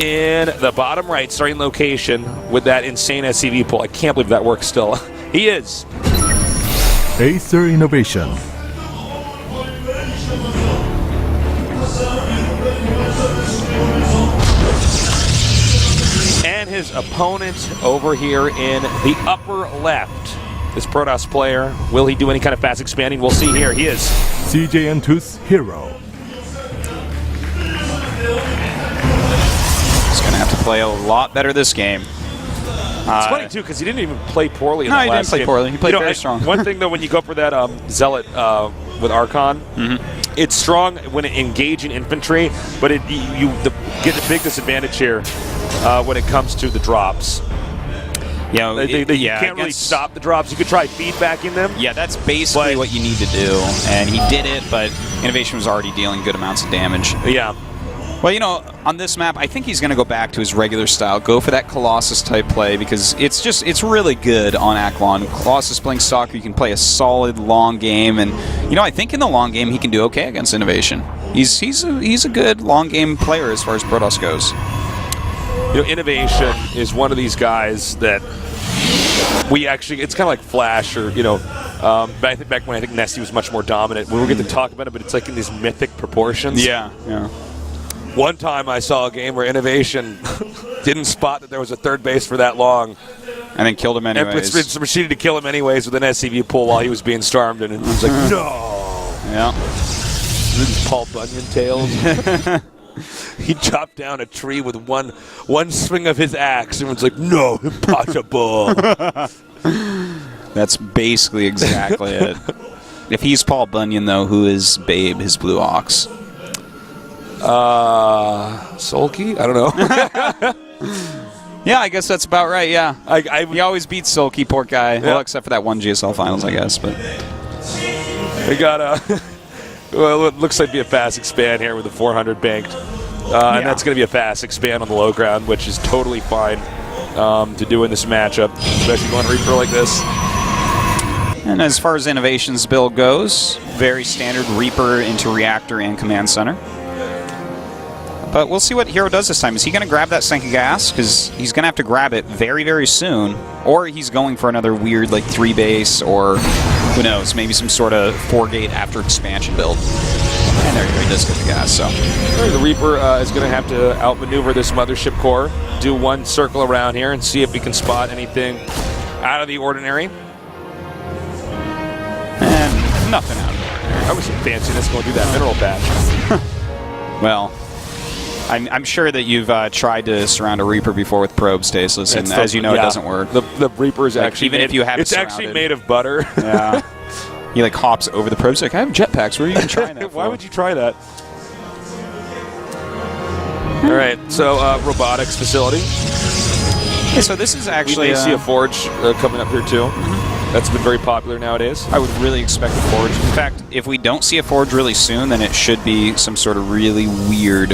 In the bottom right starting location with that insane SCV pull. I can't believe that works still. He is Acer Innovation. And his opponent over here in the upper left. This Protoss player, will he do any kind of fast expanding? We'll see here. He is CJN2's Hero. He's going to have to play a lot better this game. It's funny, too, because he didn't even play poorly in the last game. No, he didn't play poorly. He played very strong. One thing, though, when you go for that Zealot with Archon, it's strong when engaging infantry, but you get a big disadvantage here when it comes to the drops. You can't really stop the drops. You could try feedbacking them. Yeah, that's basically what you need to do. And he did it, but Innovation was already dealing good amounts of damage. Yeah. Well, you know, on this map, I think he's going to go back to his regular style. Go for that Colossus-type play because it's really good on Aklon. Colossus playing Stalker, you can play a solid long game. And, you know, I think in the long game he can do okay against Innovation. He's a good long game player as far as Protoss goes. You know, Innovation is one of these guys that we actually, it's kind of like Flash or, you know, back when I think Nessie was much more dominant. We were going to talk about it, but it's like in these mythic proportions. Yeah. One time I saw a game where Innovation didn't spot that there was a third base for that long. And then killed him anyways. And proceeded to kill him anyways with an SCV pull while he was being stormed. And it was like, no! Yeah. These Paul Bunyan tales. He chopped down a tree with one swing of his axe and was like, no, impossible. That's basically exactly it. If he's Paul Bunyan, though, who is Babe, his Blue Ox? Sulky? I don't know. Yeah, I guess that's about right, yeah. He always beats Sulky, poor guy. Yeah. Well, except for that one GSL Finals, I guess. But we got well, it looks like it'd be a fast expand here with the 400 banked. And that's going to be a fast expand on the low ground, which is totally fine to do in this matchup, especially going Reaper like this. And as far as Innovation's build goes, very standard Reaper into Reactor and Command Center. But we'll see what Hero does this time. Is he going to grab that Sank of Gas? Because he's going to have to grab it very, very soon. Or he's going for another weird, like, 3-base, or who knows, maybe some sort of 4-gate after expansion build. And there you go, he does get the gas, so. The Reaper is going to have to outmaneuver this Mothership core, do one circle around here, and see if he can spot anything out of the ordinary. And nothing out of the ordinary. That was some fanciness going through that mineral patch. Well, I'm sure that you've tried to surround a Reaper before with probe stasis, and as you know, it doesn't work. The Reaper is actually even if you have it's actually made of butter. Yeah. He like hops over the probes like, I have jetpacks. Where are you even trying that for? Why would you try that? All right, so robotics facility. Okay, so this is actually... We may see a Forge coming up here too. That's been very popular nowadays. I would really expect a Forge. In fact, if we don't see a Forge really soon, then it should be some sort of really weird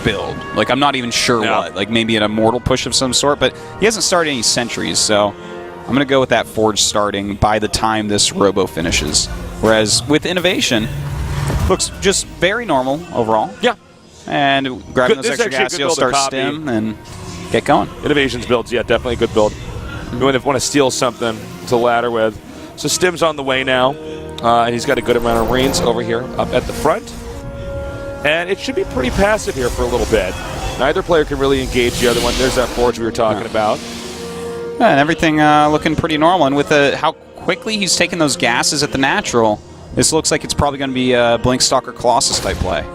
build. Like, I'm not even sure what. Like, maybe an Immortal push of some sort, but he hasn't started any sentries, so I'm going to go with that Forge starting by the time this Robo finishes. Whereas with Innovation, looks just very normal overall. Yeah. And grabbing those extra gas, he'll start stim and get going. Innovation's builds, yeah, definitely a good build. You want to steal something to ladder with. So Stim's on the way now, and he's got a good amount of Marines over here up at the front. And it should be pretty passive here for a little bit. Neither player can really engage the other one. There's that Forge we were talking about. Yeah, and everything looking pretty normal. And with how quickly he's taking those gases at the natural, this looks like it's probably going to be a Blink Stalker Colossus type play.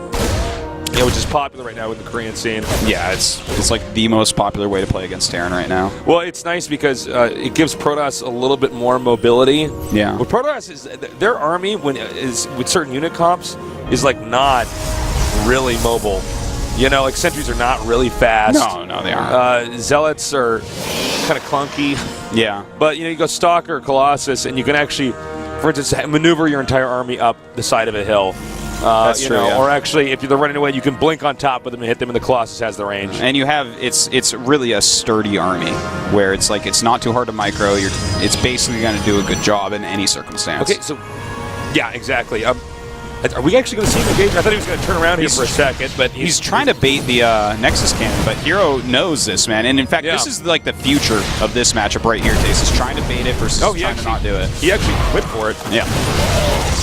Yeah, which is popular right now with the Korean scene. Yeah, it's like the most popular way to play against Terran right now. Well, it's nice because it gives Protoss a little bit more mobility. Yeah. What Protoss is, their army with certain unit comps is like not really mobile. You know, like sentries are not really fast. No, they aren't. Zealots are kind of clunky. Yeah. But you go Stalker, Colossus, and you can actually, for instance, maneuver your entire army up the side of a hill. That's true, yeah. Or actually, if they're running away, you can blink on top of them and hit them, and the Colossus has the range. And you have it's really a sturdy army where it's like it's not too hard to micro. It's basically going to do a good job in any circumstance. Okay, so yeah, exactly. Are we actually going to see him engage? I thought he was going to turn around here for a second, but he's trying to bait the Nexus Cannon, but Hero knows this, man. And in fact, this is like the future of this matchup right here, Tace. Is trying to bait it versus trying to not do it. He actually quit for it. Yeah.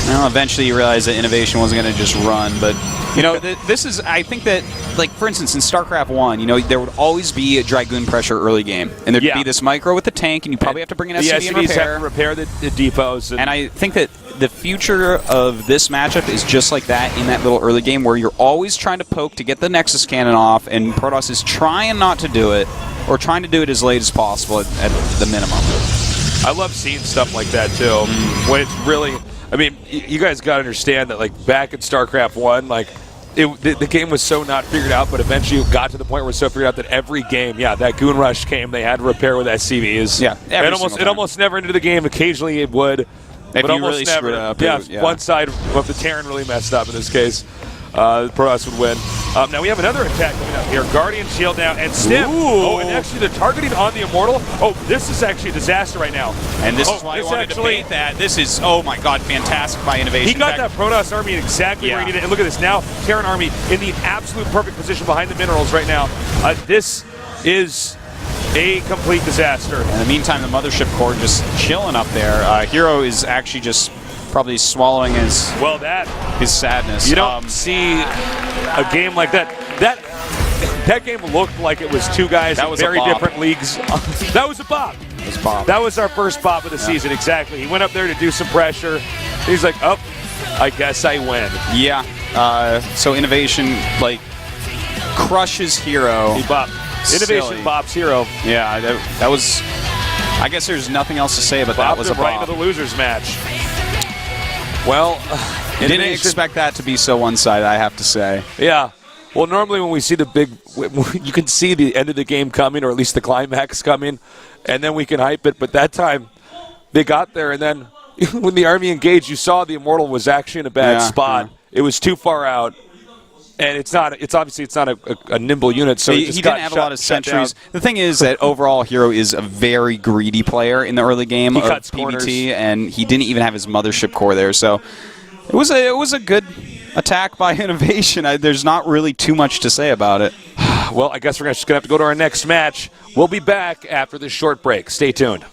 Well, eventually you realize that Innovation wasn't going to just run, but you know, this is, I think that, like, for instance, in StarCraft 1, you know, there would always be a Dragoon pressure early game, and there'd be this micro with the tank, and you probably have to bring an SCV and repair. Have to repair the depots. And I think that the future of this matchup is just like that in that little early game where you're always trying to poke to get the Nexus Cannon off, and Protoss is trying not to do it, or trying to do it as late as possible at the minimum. I love seeing stuff like that, too, when it's really... I mean, you guys got to understand that, like, back in StarCraft 1, like, the game was so not figured out, but eventually it got to the point where it was so figured out that every game, that Goon Rush came, they had to repair with SCVs. Yeah, it almost never ended the game. Occasionally it would, but almost really never. Screwed up, one side of the Terran really messed up in this case. Protoss would win. Now we have another attack coming up here. Guardian Shield now, and Stim. Oh, and actually the targeting on the Immortal. Oh, this is actually a disaster right now. And this is why I wanted to bait that. This is, oh my god, fantastic by Innovation. He got that Protoss army exactly where he needed it. And look at this now. Terran army in the absolute perfect position behind the minerals right now. This is a complete disaster. In the meantime, the Mothership Core just chilling up there. Hero is actually just probably swallowing his sadness. You don't see a game like that. That game looked like it was two guys in very different leagues. That was a bop. That was our first bop of the season, exactly. He went up there to do some pressure. He's like, oh, I guess I win. Yeah. So Innovation, like, crushes Hero. He bopped. Innovation bops Hero. Yeah, that was... I guess there's nothing else to say, but that was a bop. Right into the losers match. Well, didn't expect that to be so one-sided, I have to say. Yeah. Well, normally when we see the big, you can see the end of the game coming, or at least the climax coming, and then we can hype it. But that time, they got there, and then when the army engaged, you saw the Immortal was actually in a bad spot. Yeah. It was too far out. And it's obviously not a nimble unit, so he didn't have a lot of sentries. The thing is that overall Hero is a very greedy player in the early game of PvT, and he didn't even have his Mothership Core there. So it was a good attack by Innovation. There's not really too much to say about it. Well, I guess we're just going to have to go to our next match. We'll be back after this short break. Stay tuned.